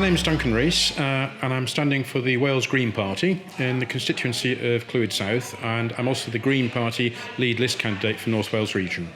name's Duncan Rees, and I'm standing for the Wales Green Party in the constituency of Clwyd South, and I'm also the Green Party lead list candidate for North Wales region.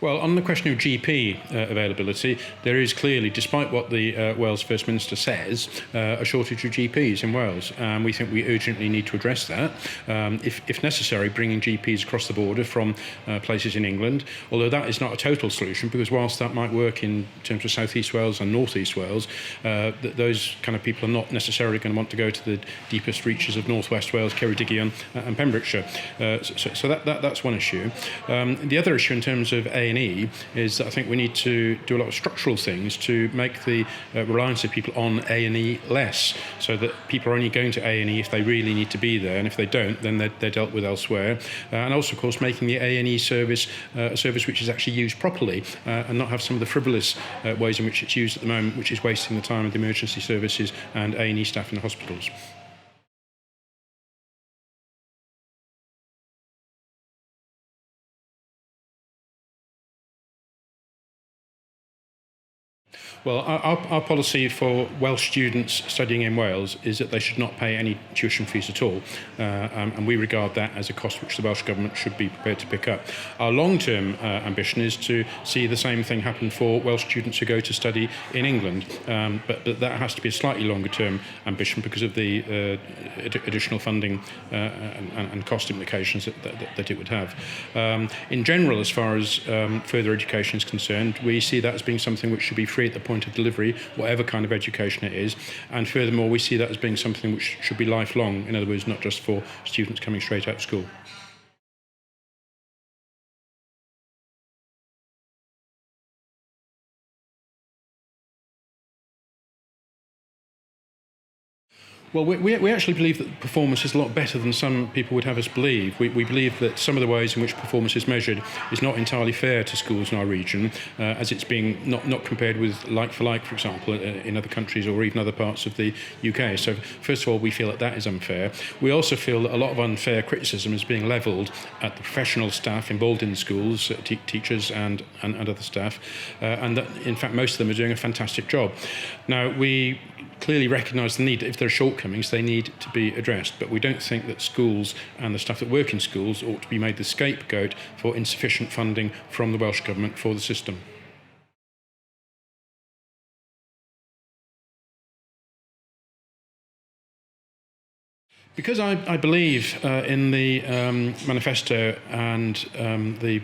Well, on the question of GP availability, there is clearly, despite what the Wales First Minister says, a shortage of GPs in Wales, and we think we urgently need to address that. If necessary, bringing GPs across the border from places in England, although that is not a total solution, because whilst that might work in terms of South East Wales and North East Wales, those kind of people are not necessarily going to want to go to the deepest reaches of North West Wales, Ceredigion and Pembrokeshire. So that's one issue. The other issue in terms of A&E is that I think we need to do a lot of structural things to make the reliance of people on A&E less, so that people are only going to A&E if they really need to be there, and if they don't, then they're dealt with elsewhere. And also, of course, making the A&E service a service which is actually used properly, and not have some of the frivolous ways in which it's used at the moment, which is wasting the time of the emergency services and A&E staff in the hospitals. Well, our policy for Welsh students studying in Wales is that they should not pay any tuition fees at all, and we regard that as a cost which the Welsh Government should be prepared to pick up. Our long-term ambition is to see the same thing happen for Welsh students who go to study in England, but that has to be a slightly longer-term ambition because of the additional funding and cost implications that it would have. In general, as far as further education is concerned, we see that as being something which should be free at the point of delivery, whatever kind of education it is, and furthermore we see that as being something which should be lifelong, in other words, not just for students coming straight out of school. Well, we actually believe that performance is a lot better than some people would have us believe. We believe that some of the ways in which performance is measured is not entirely fair to schools in our region, as it's being not compared with like for like, for example, in other countries or even other parts of the UK. So first of all, we feel that is unfair. We also feel that a lot of unfair criticism is being levelled at the professional staff involved in schools, teachers and other staff, and that in fact most of them are doing a fantastic job. Now, we clearly recognise the need that if there are shortcomings, they need to be addressed, but we don't think that schools and the staff that work in schools ought to be made the scapegoat for insufficient funding from the Welsh Government for the system. Because I believe in the manifesto and the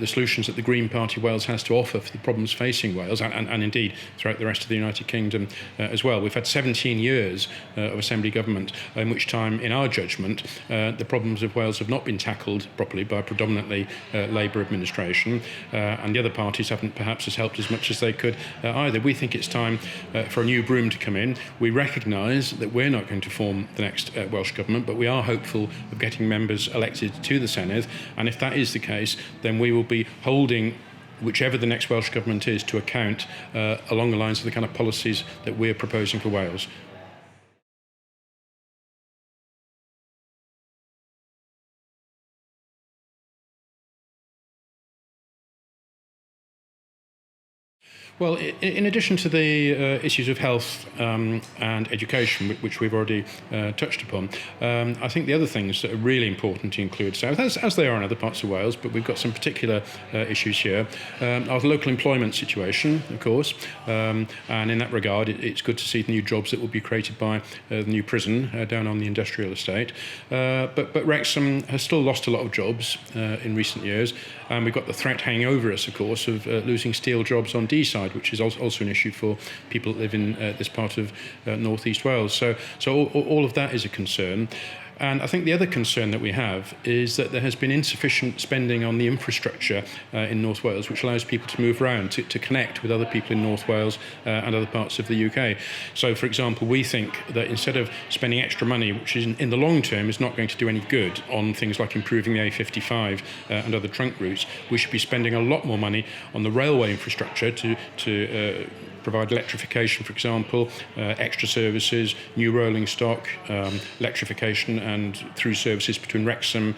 solutions that the Green Party Wales has to offer for the problems facing Wales, and indeed throughout the rest of the United Kingdom as well. We've had 17 years of Assembly government, in which time, in our judgment, the problems of Wales have not been tackled properly by predominantly Labour administration, and the other parties haven't perhaps as helped as much as they could either. We think it's time for a new broom to come in. We recognise that we're not going to form the next Welsh Government, but we are hopeful of getting members elected to the Senedd, and if that is the case, then we will be holding whichever the next Welsh Government is to account along the lines of the kind of policies that we're proposing for Wales. Well, in addition to the issues of health and education, which we've already touched upon, I think the other things that are really important to include South, as they are in other parts of Wales, but we've got some particular issues here, are the local employment situation, of course, and in that regard, it's good to see the new jobs that will be created by the new prison down on the industrial estate. But Wrexham has still lost a lot of jobs in recent years, and we've got the threat hanging over us, of course, of losing steel jobs on Deeside, which is also an issue for people that live in this part of North East Wales. So all of that is a concern. And I think the other concern that we have is that there has been insufficient spending on the infrastructure in North Wales, which allows people to move around, to connect with other people in North Wales and other parts of the UK. So, for example, we think that instead of spending extra money, which is in the long term is not going to do any good on things like improving the A55 and other trunk routes, we should be spending a lot more money on the railway infrastructure to provide electrification, for example, extra services, new rolling stock, electrification and through services between Wrexham,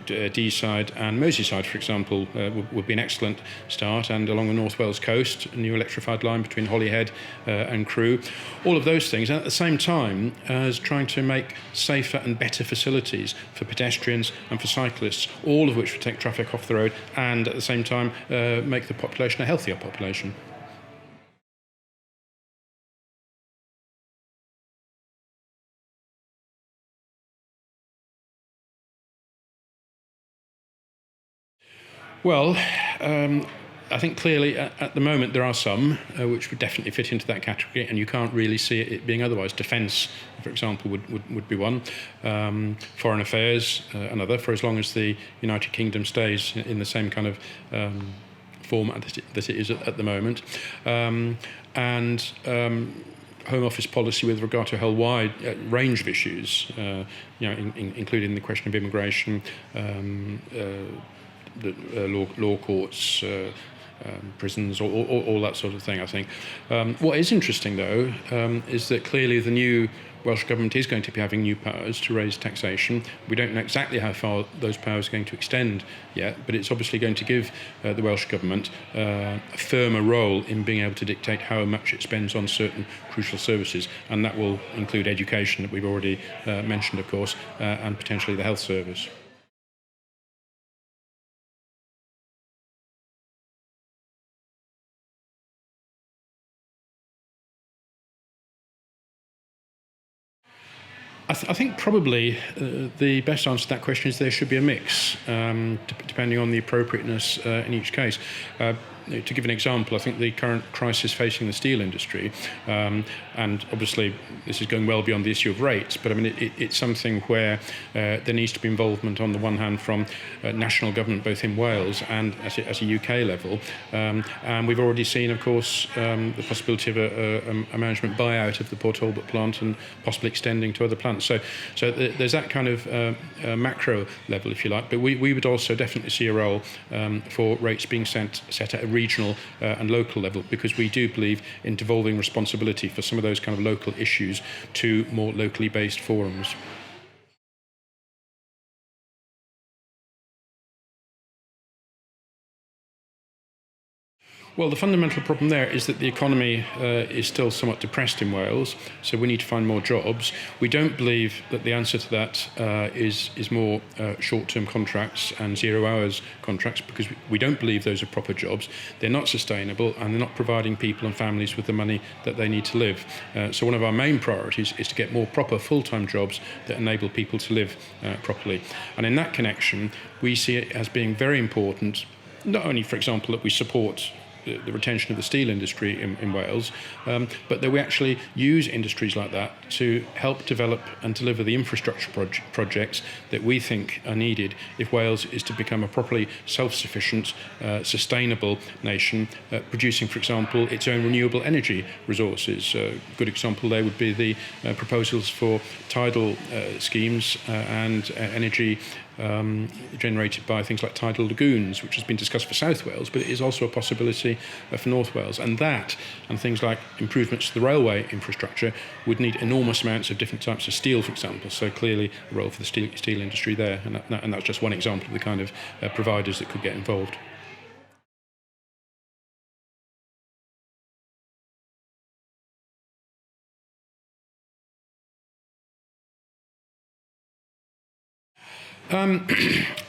Deeside and Merseyside, for example, would be an excellent start, and along the North Wales coast, a new electrified line between Holyhead and Crewe. All of those things, and at the same time as trying to make safer and better facilities for pedestrians and for cyclists, all of which would take traffic off the road and at the same time make the population a healthier population. Well, I think clearly at the moment there are some which would definitely fit into that category, and you can't really see it being otherwise. Defence, for example, would be one. Foreign affairs, another, for as long as the United Kingdom stays in the same kind of format that it is at the moment. Home Office policy with regard to a whole wide range of issues, including the question of immigration, the law courts, prisons, all that sort of thing, I think. What is interesting, though, is that clearly the new Welsh Government is going to be having new powers to raise taxation. We don't know exactly how far those powers are going to extend yet, but it's obviously going to give the Welsh Government a firmer role in being able to dictate how much it spends on certain crucial services, and that will include education, that we've already mentioned, of course, and potentially the health service. I think probably the best answer to that question is there should be a mix, depending on the appropriateness in each case. To give an example, I think the current crisis facing the steel industry, and obviously this is going well beyond the issue of rates, but I mean it's something where there needs to be involvement on the one hand from national government, both in Wales and at a UK level, and we've already seen, of course, the possibility of a management buyout of the Port Talbot plant and possibly extending to other plants. So there's that kind of macro level, if you like, but we would also definitely see a role for rates being set at a regional and local level, because we do believe in devolving responsibility for some of those kind of local issues to more locally based forums. Well, the fundamental problem there is that the economy is still somewhat depressed in Wales, so we need to find more jobs. We don't believe that the answer to that is more short-term contracts and zero-hours contracts, because we don't believe those are proper jobs. They're not sustainable, and they're not providing people and families with the money that they need to live. So one of our main priorities is to get more proper full-time jobs that enable people to live properly. And in that connection, we see it as being very important, not only, for example, that we support the retention of the steel industry in Wales, but that we actually use industries like that to help develop and deliver the infrastructure projects that we think are needed if Wales is to become a properly self-sufficient, sustainable nation, producing, for example, its own renewable energy resources. A good example there would be the proposals for tidal schemes and energy generated by things like tidal lagoons, which has been discussed for South Wales, but it is also a possibility for North Wales. And that, and things like improvements to the railway infrastructure, would need enormous amounts of different types of steel, for example. So clearly a role for the steel industry there, and that's just one example of the kind of providers that could get involved.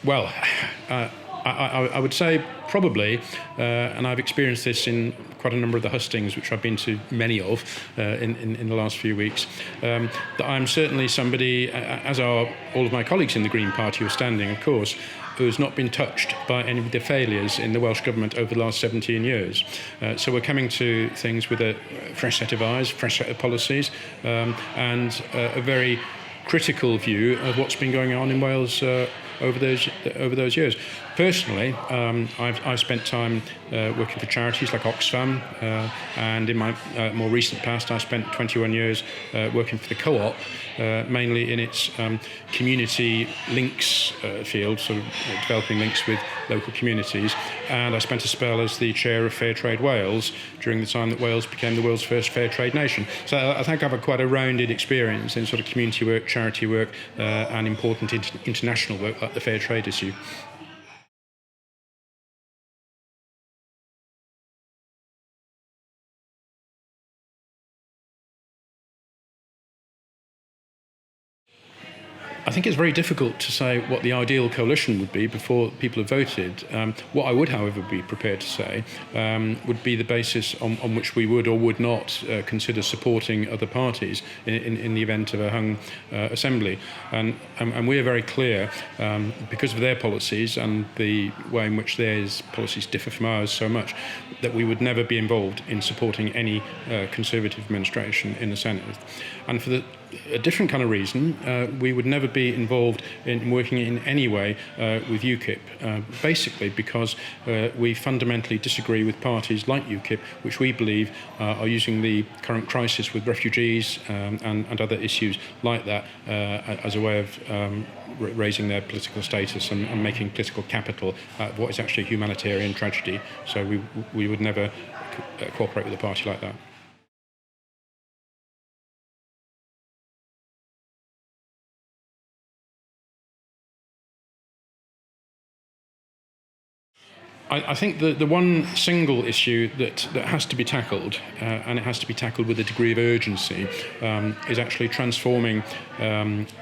Well, I would say probably, and I've experienced this in quite a number of the hustings, which I've been to many of in the last few weeks, that I'm certainly somebody, as are all of my colleagues in the Green Party who are standing, of course, who has not been touched by any of the failures in the Welsh Government over the last 17 years. So we're coming to things with a fresh set of eyes, fresh set of policies, and a very critical view of what's been going on in Wales over those years. Personally, I've spent time working for charities like Oxfam, and in my more recent past, I spent 21 years working for the Co-op, mainly in its community links field, sort of developing links with local communities. And I spent a spell as the chair of Fair Trade Wales during the time that Wales became the world's first fair trade nation. So I think I've quite a rounded experience in sort of community work, charity work, and important international work like the fair trade issue. I think it's very difficult to say what the ideal coalition would be before people have voted. What I would, however, be prepared to say would be the basis on which we would or would not consider supporting other parties in the event of a hung assembly. And we are very clear, because of their policies and the way in which theirs policies differ from ours so much, that we would never be involved in supporting any Conservative administration in the Senate. And for a different kind of reason, we would never be involved in working in any way with UKIP, basically because we fundamentally disagree with parties like UKIP, which we believe are using the current crisis with refugees and other issues like that as a way of raising their political status and making political capital out of what is actually a humanitarian tragedy. So we would never cooperate with a party like that. I think the one single issue that has to be tackled, and it has to be tackled with a degree of urgency, is actually transforming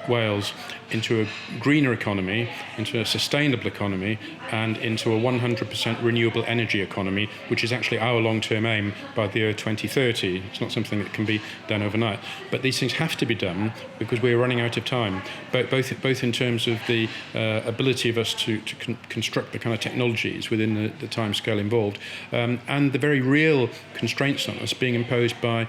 Wales into a greener economy, into a sustainable economy, and into a 100% renewable energy economy, which is actually our long-term aim by the year 2030. It's not something that can be done overnight. But these things have to be done because we're running out of time, both in terms of the ability of us to construct the kind of technologies within the time scale involved, and the very real constraints on us being imposed by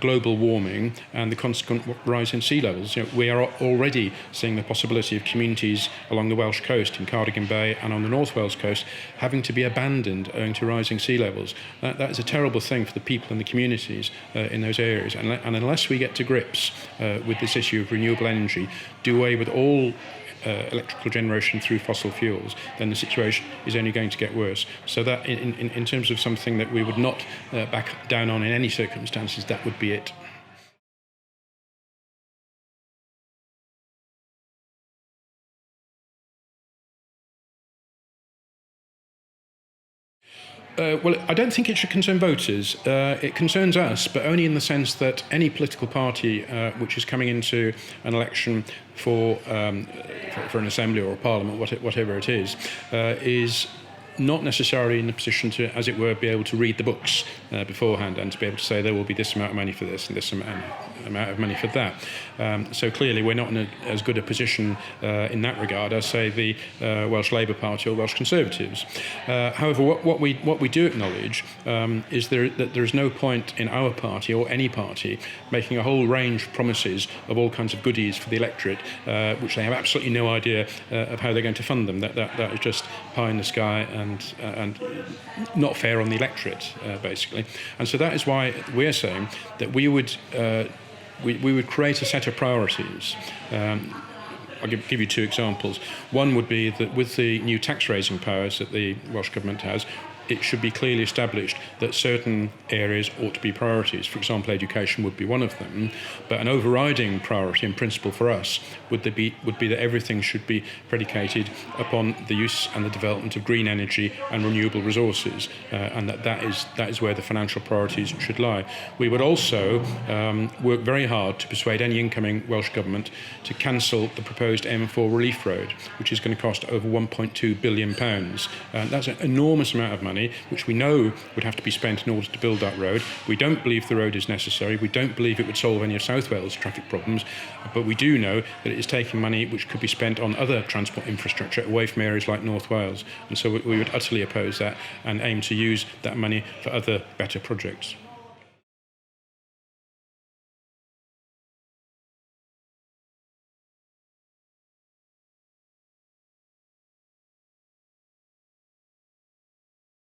global warming and the consequent rise in sea levels. We are already seeing the possibility of communities along the Welsh coast in Cardigan Bay and on the North Wales coast having to be abandoned owing to rising sea levels. That is a terrible thing for the people and the communities in those areas. And unless we get to grips with this issue of renewable energy, do away with all electrical generation through fossil fuels, then the situation is only going to get worse. So that in terms of something that we would not back down on in any circumstances, that would be it. Well, I don't think it should concern voters. It concerns us, but only in the sense that any political party which is coming into an election for an assembly or a parliament, whatever it is not necessarily in a position to, as it were, be able to read the books beforehand and to be able to say there will be this amount of money for this and this amount of money for that. So clearly we're not in as good a position in that regard as, say, the Welsh Labour Party or Welsh Conservatives. However, what we do acknowledge is that there is no point in our party or any party making a whole range of promises of all kinds of goodies for the electorate, which they have absolutely no idea of how they're going to fund them. That is just pie in the sky and not fair on the electorate, basically. And so that is why we're saying that we would create a set of priorities. I'll give you two examples. One would be that with the new tax-raising powers that the Welsh Government has, it should be clearly established that certain areas ought to be priorities. For example, education would be one of them. But an overriding priority and principle for us would be that everything should be predicated upon the use and the development of green energy and renewable resources, and that is where the financial priorities should lie. We would also work very hard to persuade any incoming Welsh Government to cancel the proposed M4 relief road, which is going to cost over £1.2 billion. That's an enormous amount of money, which we know would have to be spent in order to build that road. We don't believe the road is necessary. We don't believe it would solve any of South Wales' traffic problems, but we do know that it is taking money which could be spent on other transport infrastructure away from areas like North Wales. And so we would utterly oppose that and aim to use that money for other better projects.